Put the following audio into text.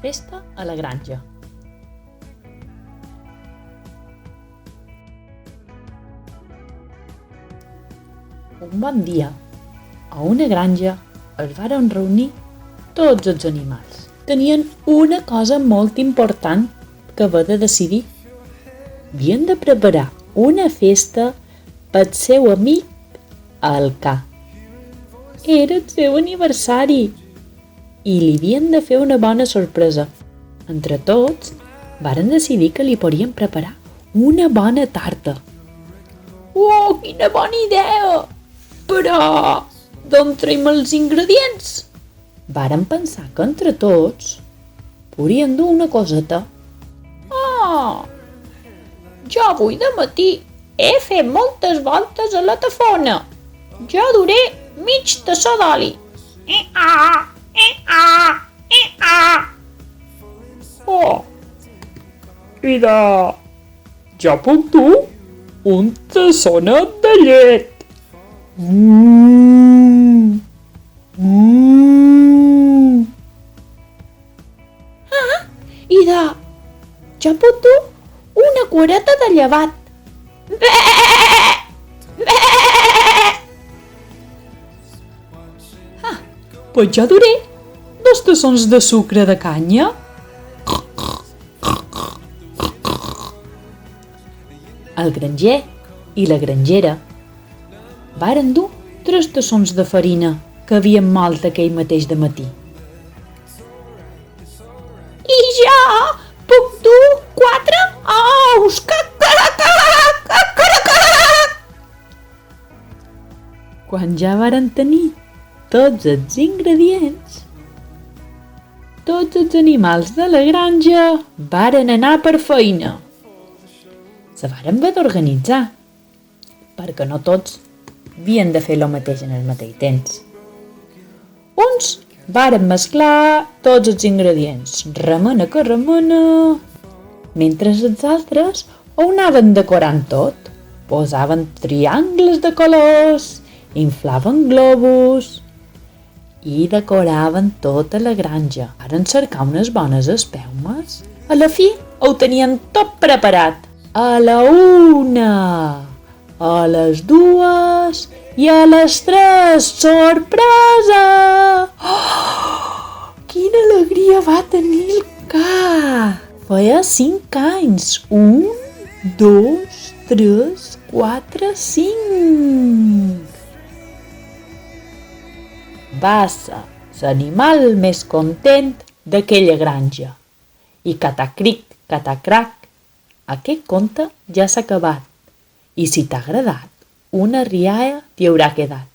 Festa a la granja. Un bon dia, a una granja es varen reunir tots els animals. Tenien una cosa molt important que haver de decidir. Havien de preparar una festa pel seu amic el ca. Era el seu aniversari i li havien de fer una bona sorpresa. Entre tots, varen decidir que li podien preparar una bona tarta. Oh, quina bona idea! Però d'on traiem els ingredients? Varen pensar que entre tots podrien dur una coseta. Jo avui de matí he fet moltes voltes a la tafona. Jo duré mig tassó d'oli. Oh, i jo puc dur un tassonet de llet. I jo puc dur una cuereta de llevat. Pues jo duré 2 tassons de sucre de canya. El granger i la grangera varen dur 3 tassons de farina que havien malt aquell mateix dematí. I jo puc dur 4 ous. Quan ja varen tenir tots els ingredients, tots els animals de la granja varen anar per feina. Se varen haver d'organitzar, perquè no tots havien de fer el mateix en el mateix temps. Uns varen mesclar tots els ingredients, remena que remena, mentre els altres ho anaven decorant tot. Posaven triangles de colors, inflaven globus i decoraven tota la granja. Varen cercar unes bones espelmes. A la fi ho tenien tot preparat. A la 1, a les 2 i a les 3. Sorpresa! Oh, quina alegria va tenir el ca! Feia 5 anys. 1, 2, 3, 4, 5. Va ser l'animal més content d'aquella granja. I catacric, catacrac, aquest conte ja s'ha acabat. I si t'ha agradat, una rialla t'hi haurà quedat.